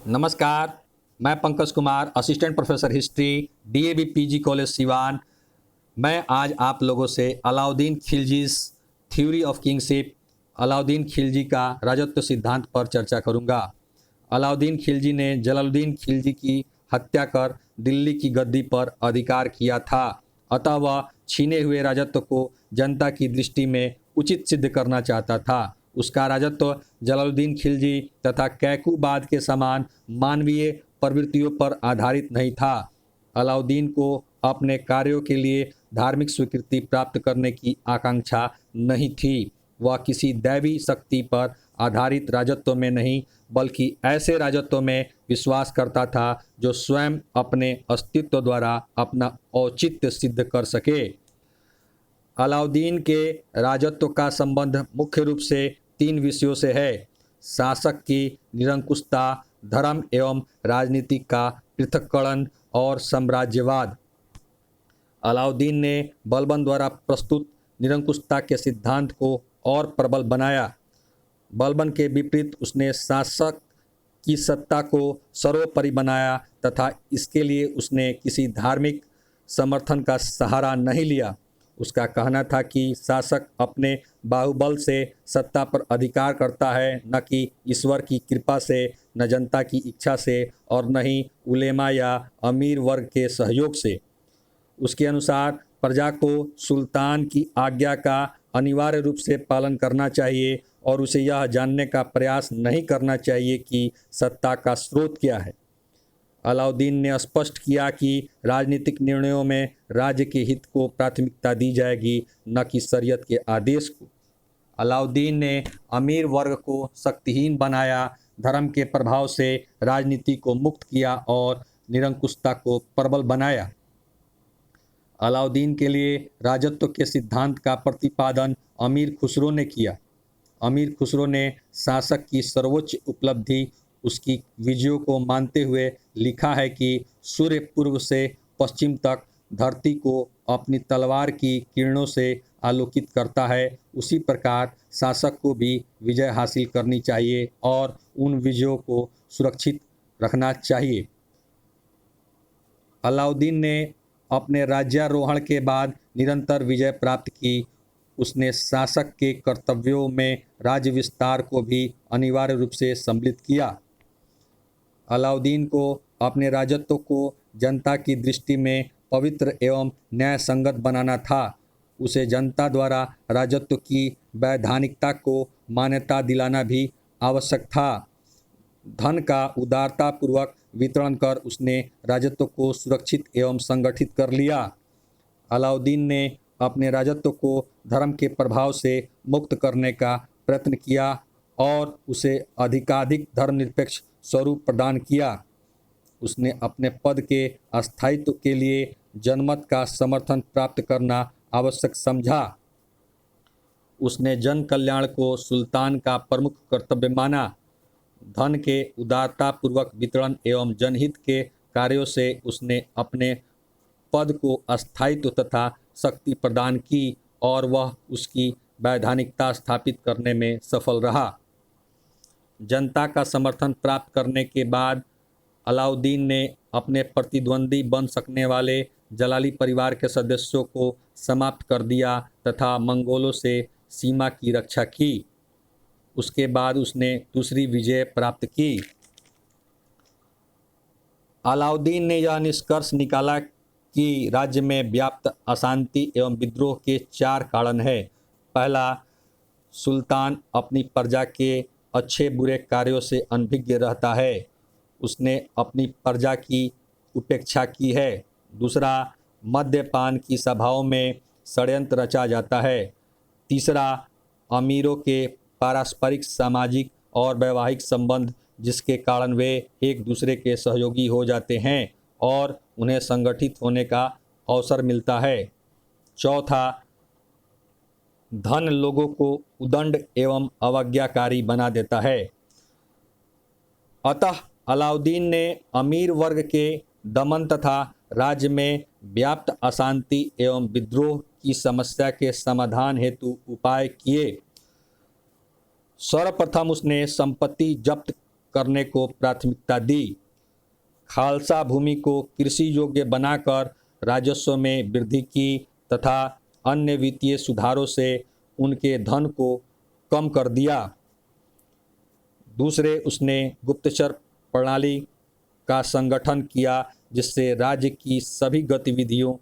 नमस्कार। मैं Pankaj Kumar, assistant professor history, DAV PG college Siwan. मैं आज आप लोगों से Alauddin Khilji's theory of kingship, Alauddin Khilji का राजत्व सिद्धांत पर चर्चा करूंगा। अलाउद्दीन खिलजी ने जलालुद्दीन खिलजी की हत्या कर दिल्ली की गद्दी पर अधिकार किया था, अतः वह छीने हुए राजत्व को जनता की दृष्टि में उचित सिद्ध करना चाहता था। उसका राजत्व जलालुद्दीन खिलजी तथा कैकूबाद के समान मानवीय प्रवृत्तियों पर आधारित नहीं था। अलाउद्दीन को अपने कार्यों के लिए धार्मिक स्वीकृति प्राप्त करने की आकांक्षा नहीं थी। वह किसी दैवी शक्ति पर आधारित राजत्व में नहीं, बल्कि ऐसे राजत्व में विश्वास करता था जो स्वयं अपने अस्तित्व द्वारा अपना औचित्य सिद्ध कर सके। अलाउद्दीन के राजत्व का संबंध मुख्य रूप से तीन विषयों से है: शासक की निरंकुशता, धर्म एवं राजनीति का पृथक्करण और साम्राज्यवाद। अलाउद्दीन ने बलबन द्वारा प्रस्तुत निरंकुशता के सिद्धांत को और प्रबल बनाया। बलबन के विपरीत उसने शासक की सत्ता को सर्वोपरि बनाया तथा इसके लिए उसने किसी धार्मिक समर्थन का सहारा नहीं लिया। उसका कहना था कि शासक अपने बाहुबल से सत्ता पर अधिकार करता है, न कि ईश्वर की कृपा से, न जनता की इच्छा से और न ही उलेमा या अमीर वर्ग के सहयोग से। उसके अनुसार प्रजा को सुल्तान की आज्ञा का अनिवार्य रूप से पालन करना चाहिए और उसे यह जानने का प्रयास नहीं करना चाहिए कि सत्ता का स्रोत क्या है। अलाउद्दीन ने स्पष्ट किया कि राजनीतिक निर्णयों में राज्य के हित को प्राथमिकता दी जाएगी, न कि शरीयत के आदेश को। अलाउद्दीन ने अमीर वर्ग को शक्तिहीन बनाया, धर्म के प्रभाव से राजनीति को मुक्त किया और निरंकुशता को प्रबल बनाया। अलाउद्दीन के लिए राजत्व के सिद्धांत का प्रतिपादन अमीर खुसरो ने किया। अमीर खुसरो ने शासक की सर्वोच्च उपलब्धि उसकी विजयों को मानते हुए लिखा है कि सूर्य पूर्व से पश्चिम तक धरती को अपनी तलवार की किरणों से आलोकित करता है, उसी प्रकार शासक को भी विजय हासिल करनी चाहिए और उन विजयों को सुरक्षित रखना चाहिए। अलाउद्दीन ने अपने राज्यारोहण के बाद निरंतर विजय प्राप्त की। उसने शासक के कर्तव्यों में राज्य विस्तार को भी अनिवार्य रूप से सम्मिलित किया। अलाउद्दीन को अपने राजत्व को जनता की दृष्टि में पवित्र एवं न्याय संगत बनाना था। उसे जनता द्वारा राजत्व की वैधानिकता को मान्यता दिलाना भी आवश्यक था। धन का उदारतापूर्वक वितरण कर उसने राजत्व को सुरक्षित एवं संगठित कर लिया। अलाउद्दीन ने अपने राजत्व को धर्म के प्रभाव से मुक्त करने का प्रयत्न किया और उसे अधिकाधिक धर्मनिरपेक्ष स्वरूप प्रदान किया। उसने अपने पद के अस्थायित्व के लिए जनमत का समर्थन प्राप्त करना आवश्यक समझा। उसने जन कल्याण को सुल्तान का प्रमुख कर्तव्य माना। धन के उदारतापूर्वक वितरण एवं जनहित के कार्यों से उसने अपने पद को अस्थायित्व तथा शक्ति प्रदान की और वह उसकी वैधानिकता स्थापित करने में सफल रहा। जनता का समर्थन प्राप्त करने के बाद अलाउद्दीन ने अपने प्रतिद्वंदी बन सकने वाले जलाली परिवार के सदस्यों को समाप्त कर दिया तथा मंगोलों से सीमा की रक्षा की। उसके बाद उसने दूसरी विजय प्राप्त की। अलाउद्दीन ने यह निष्कर्ष निकाला कि राज्य में व्याप्त अशांति एवं विद्रोह के चार कारण हैं। पहला, सुल्तान अपनी प्रजा के अच्छे बुरे कार्यों से अनभिज्ञ रहता है। उसने अपनी प्रजा की उपेक्षा की है। दूसरा, मद्यपान की सभाओं में षड्यंत्र रचा जाता है। तीसरा, अमीरों के पारस्परिक सामाजिक और वैवाहिक संबंध जिसके कारण वे एक दूसरे के सहयोगी हो जाते हैं और उन्हें संगठित होने का अवसर मिलता है। चौथा, धन लोगों को उदंड एवं अवज्ञाकारी बना देता है। अतः अलाउद्दीन ने अमीर वर्ग के दमन तथा राज्य में व्याप्त अशांति एवं विद्रोह की समस्या के समाधान हेतु उपाय किए। सर्वप्रथम उसने संपत्ति जब्त करने को प्राथमिकता दी। खालसा भूमि को कृषि योग्य बनाकर राजस्व में वृद्धि की तथा अन्य वित्तीय सुधारों से उनके धन को कम कर दिया। दूसरे, उसने गुप्तचर प्रणाली का संगठन किया जिससे राज्य की सभी गतिविधियों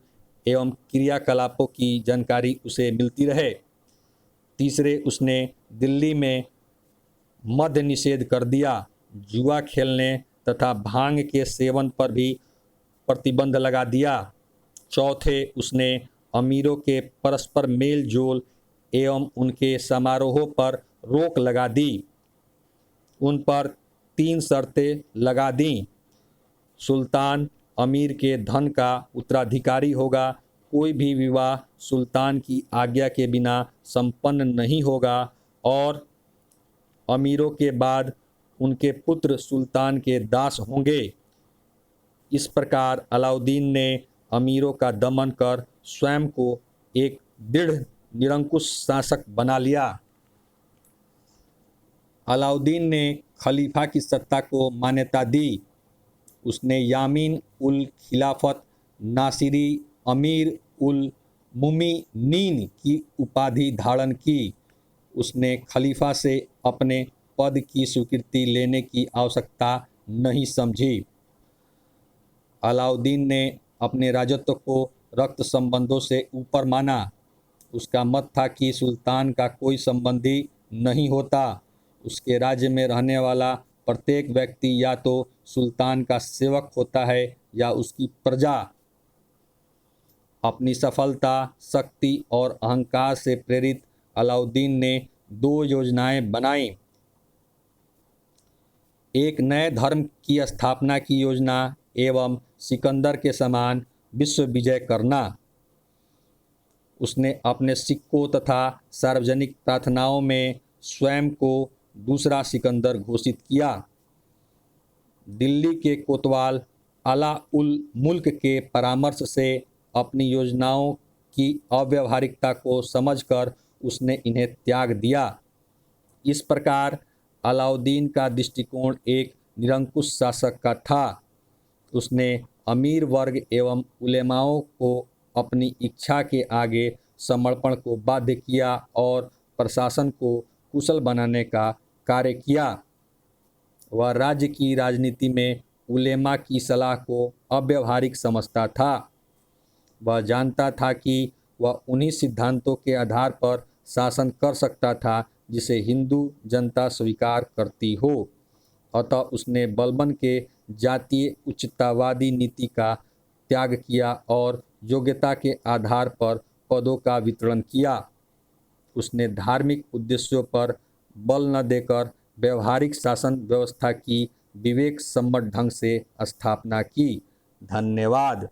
एवं क्रियाकलापों की जानकारी उसे मिलती रहे। तीसरे, उसने दिल्ली में मद्य निषेध कर दिया, जुआ खेलने तथा भांग के सेवन पर भी प्रतिबंध लगा दिया। चौथे, उसने अमीरों के परस्पर मेल जोल एवं उनके समारोहों पर रोक लगा दी। उन पर 3 शर्तें लगा दी। सुल्तान अमीर के धन का उत्तराधिकारी होगा, कोई भी विवाह सुल्तान की आज्ञा के बिना संपन्न नहीं होगा और अमीरों के बाद उनके पुत्र सुल्तान के दास होंगे। इस प्रकार अलाउद्दीन ने अमीरों का दमन कर स्वयं को एक दृढ़ निरंकुश शासक बना लिया। अलाउद्दीन ने खलीफा की सत्ता को मान्यता दी। उसने यामीन उल खिलाफत नासिरी अमीर उल मुमिनीन की उपाधि धारण की। उसने खलीफा से अपने पद की स्वीकृति लेने की आवश्यकता नहीं समझी। अलाउद्दीन ने अपने राजत्व को रक्त संबंधों से ऊपर माना। उसका मत था कि सुल्तान का कोई संबंधी नहीं होता। उसके राज्य में रहने वाला प्रत्येक व्यक्ति या तो सुल्तान का सेवक होता है या उसकी प्रजा। अपनी सफलता, शक्ति और अहंकार से प्रेरित अलाउद्दीन ने 2 योजनाएं बनाई। एक नए धर्म की स्थापना की योजना एवं सिकंदर के समान विश्व विजय करना। उसने अपने सिक्कों तथा सार्वजनिक प्रार्थनाओं में स्वयं को दूसरा सिकंदर घोषित किया। दिल्ली के कोतवाल अला उल मुल्क के परामर्श से अपनी योजनाओं की अव्यावहारिकता को समझकर उसने इन्हें त्याग दिया। इस प्रकार अलाउद्दीन का दृष्टिकोण एक निरंकुश शासक का था। उसने अमीर वर्ग एवं उलेमाओं को अपनी इच्छा के आगे समर्पण को बाध्य किया और प्रशासन को कुशल बनाने का कार्य किया। वह राज्य की राजनीति में उलेमा की सलाह को अव्यावहारिक समझता था। वह जानता था कि वह उन्हीं सिद्धांतों के आधार पर शासन कर सकता था जिसे हिंदू जनता स्वीकार करती हो। अतः उसने बलबन के जातीय उच्चतावादी नीति का त्याग किया और योग्यता के आधार पर पदों का वितरण किया। उसने धार्मिक उद्देश्यों पर बल न देकर व्यवहारिक शासन व्यवस्था की विवेक सम्मत ढंग से स्थापना की। धन्यवाद।